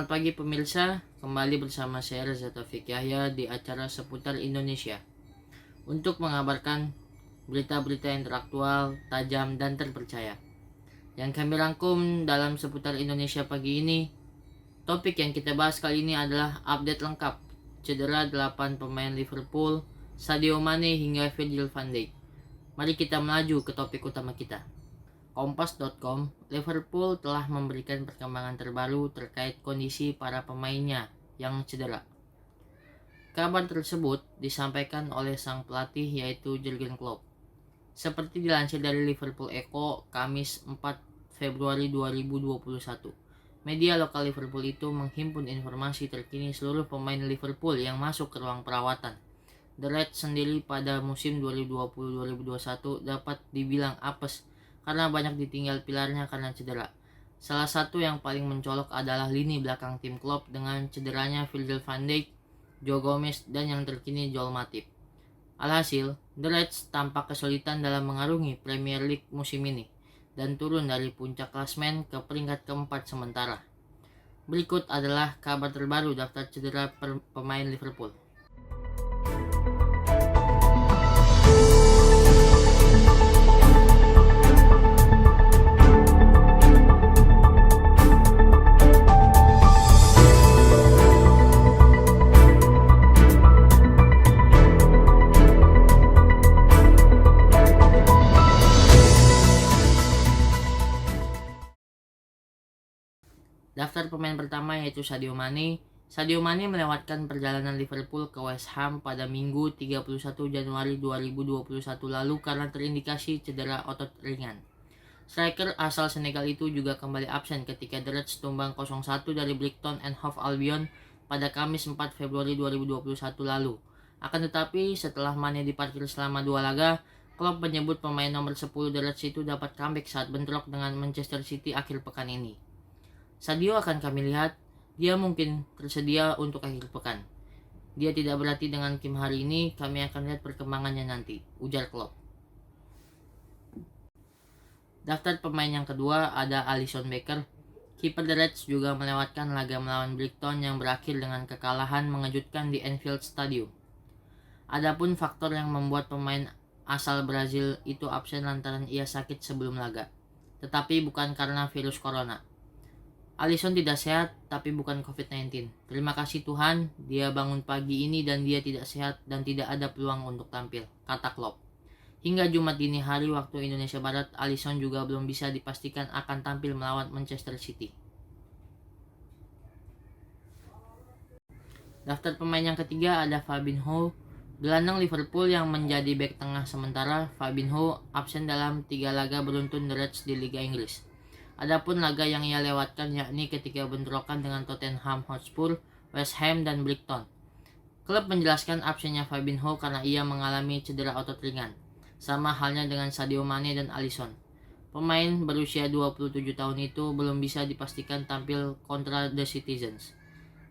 Selamat pagi pemirsa, kembali bersama saya Reza Taufik Yahya di acara seputar Indonesia untuk mengabarkan berita-berita intelektual, tajam, dan terpercaya yang kami rangkum dalam seputar Indonesia pagi ini. Topik yang kita bahas kali ini adalah update lengkap cedera 8 pemain Liverpool, Sadio Mane hingga Virgil van Dijk. Mari kita melaju ke topik utama kita. Kompas.com, Liverpool telah memberikan perkembangan terbaru terkait kondisi para pemainnya yang cedera. Kabar tersebut disampaikan oleh sang pelatih yaitu Jurgen Klopp. Seperti dilansir dari Liverpool Echo, Kamis 4 Februari 2021. Media lokal Liverpool itu menghimpun informasi terkini seluruh pemain Liverpool yang masuk ke ruang perawatan. The Reds sendiri pada musim 2020-2021 dapat dibilang apes karena banyak ditinggal pilarnya karena cedera. Salah satu yang paling mencolok adalah lini belakang tim Klopp dengan cederanya Virgil van Dijk, Joe Gomez, dan yang terkini Joel Matip. Alhasil, The Reds tampak kesulitan dalam mengarungi Premier League musim ini dan turun dari puncak klasemen ke peringkat keempat sementara. Berikut adalah kabar terbaru daftar cedera pemain Liverpool. Daftar pemain pertama yaitu Sadio Mane. Sadio Mane melewatkan perjalanan Liverpool ke West Ham pada Minggu 31 Januari 2021 lalu karena terindikasi cedera otot ringan. Striker asal Senegal itu juga kembali absen ketika The Reds tumbang 0-1 dari Brighton and Hove Albion pada Kamis 4 Februari 2021 lalu. Akan tetapi setelah Mane diparkir selama 2 laga, Klopp menyebut pemain nomor 10 The Reds itu dapat comeback saat bentrok dengan Manchester City akhir pekan ini. Sadio akan kami lihat, dia mungkin tersedia untuk akhir pekan. Dia tidak berlatih dengan Kim hari ini, kami akan lihat perkembangannya nanti, ujar Klopp. Daftar pemain yang kedua ada Alisson Becker. Kiper The Reds juga melewatkan laga melawan Brighton yang berakhir dengan kekalahan mengejutkan di Anfield Stadium. Adapun faktor yang membuat pemain asal Brazil itu absen lantaran ia sakit sebelum laga, tetapi bukan karena virus corona. Alisson tidak sehat, tapi bukan COVID-19. Terima kasih Tuhan, dia bangun pagi ini dan dia tidak sehat dan tidak ada peluang untuk tampil, kata Klopp. Hingga Jumat dini hari waktu Indonesia Barat, Alisson juga belum bisa dipastikan akan tampil melawan Manchester City. Daftar pemain yang ketiga ada Fabinho. Gelandang Liverpool yang menjadi bek tengah sementara, Fabinho absen dalam 3 laga beruntun The Reds di Liga Inggris. Adapun laga yang ia lewatkan yakni ketika bentrokan dengan Tottenham Hotspur, West Ham, dan Brighton. Klub menjelaskan absennya Fabinho karena ia mengalami cedera otot ringan, sama halnya dengan Sadio Mane dan Alisson. Pemain berusia 27 tahun itu belum bisa dipastikan tampil kontra The Citizens.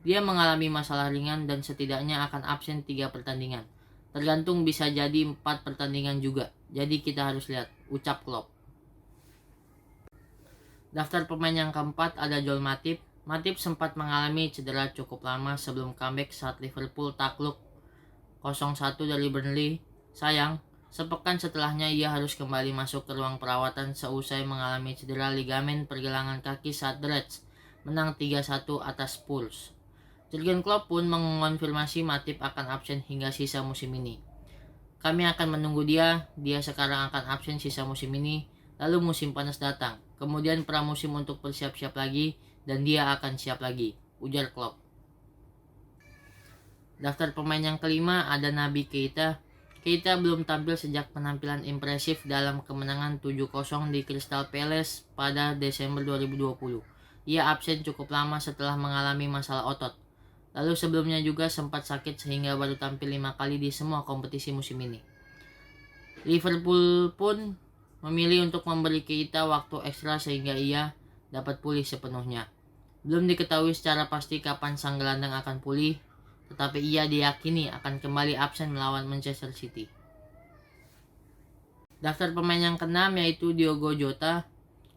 Dia mengalami masalah ringan dan setidaknya akan absen 3 pertandingan. Tergantung bisa jadi 4 pertandingan juga, jadi kita harus lihat, ucap Klopp. Daftar pemain yang keempat ada Joel Matip. Matip sempat mengalami cedera cukup lama sebelum comeback saat Liverpool takluk 0-1 dari Burnley. Sayang, sepekan setelahnya ia harus kembali masuk ke ruang perawatan seusai mengalami cedera ligamen pergelangan kaki saat The Reds menang 3-1 atas Spurs. Jurgen Klopp pun mengonfirmasi Matip akan absen hingga sisa musim ini. Kami akan menunggu dia sekarang akan absen sisa musim ini, lalu musim panas datang. Kemudian pramusim untuk bersiap-siap lagi dan dia akan siap lagi, ujar Klopp. Daftar pemain yang kelima ada Naby Keita. Keita belum tampil sejak penampilan impresif dalam kemenangan 7-0 di Crystal Palace pada Desember 2020. Ia absen cukup lama setelah mengalami masalah otot. Lalu sebelumnya juga sempat sakit sehingga baru tampil 5 kali di semua kompetisi musim ini. Liverpool pun memilih untuk memberi Keita waktu ekstra sehingga ia dapat pulih sepenuhnya. Belum diketahui secara pasti kapan sang gelandang akan pulih, tetapi ia diyakini akan kembali absen melawan Manchester City. Daftar pemain yang keenam yaitu Diogo Jota.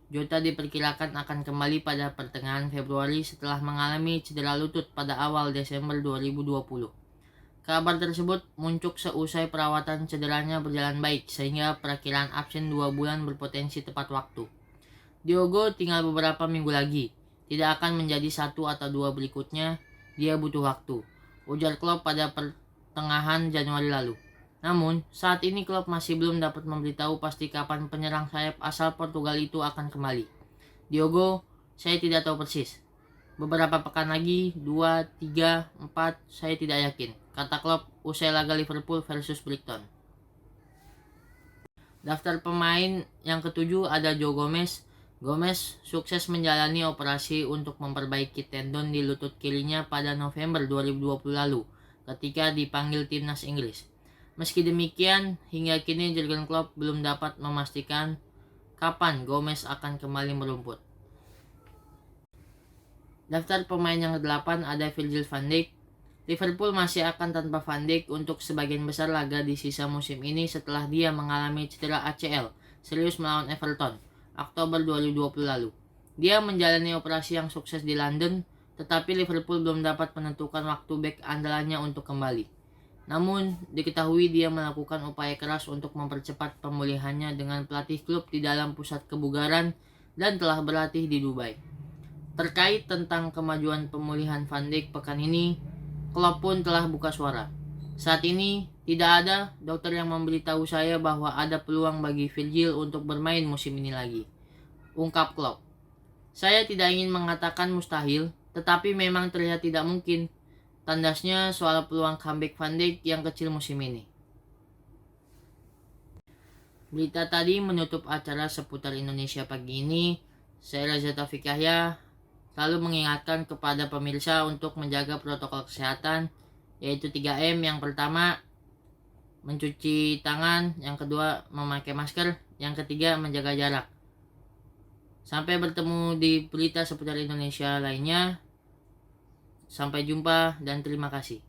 Jota diperkirakan akan kembali pada pertengahan Februari setelah mengalami cedera lutut pada awal Desember 2020. Kabar tersebut muncul seusai perawatan cederanya berjalan baik sehingga perakiraan absen 2 bulan berpotensi tepat waktu. Diogo tinggal beberapa minggu lagi, tidak akan menjadi 1 atau 2 berikutnya, dia butuh waktu, ujar Klopp pada pertengahan Januari lalu. Namun, saat ini Klopp masih belum dapat memberitahu pasti kapan penyerang sayap asal Portugal itu akan kembali. Diogo, saya tidak tahu persis. Beberapa pekan lagi, 2, 3, 4, saya tidak yakin, kata Klopp usai laga Liverpool versus Brighton. Daftar pemain yang ketujuh ada Joe Gomez. Gomez sukses menjalani operasi untuk memperbaiki tendon di lutut kirinya pada November 2020 lalu ketika dipanggil timnas Inggris. Meski demikian, hingga kini Jurgen Klopp belum dapat memastikan kapan Gomez akan kembali merumput. Daftar pemain yang ke-8 ada Virgil van Dijk. Liverpool masih akan tanpa Van Dijk untuk sebagian besar laga di sisa musim ini setelah dia mengalami cedera ACL serius melawan Everton Oktober 2020 lalu. Dia menjalani operasi yang sukses di London, tetapi Liverpool belum dapat menentukan waktu bek andalannya untuk kembali. Namun, diketahui dia melakukan upaya keras untuk mempercepat pemulihannya dengan pelatih klub di dalam pusat kebugaran dan telah berlatih di Dubai. Terkait tentang kemajuan pemulihan Van Dijk pekan ini, Klopp pun telah buka suara. Saat ini, tidak ada dokter yang memberitahu saya bahwa ada peluang bagi Virgil untuk bermain musim ini lagi, ungkap Klopp. Saya tidak ingin mengatakan mustahil, tetapi memang terlihat tidak mungkin. Tandasnya soal peluang comeback Van Dijk yang kecil musim ini. Berita tadi menutup acara seputar Indonesia pagi ini. Saya Reza Taufik Yahya selalu mengingatkan kepada pemirsa untuk menjaga protokol kesehatan, yaitu 3M. Yang pertama, mencuci tangan. Yang kedua, memakai masker. Yang ketiga, menjaga jarak. Sampai bertemu di berita seputar Indonesia lainnya. Sampai jumpa dan terima kasih.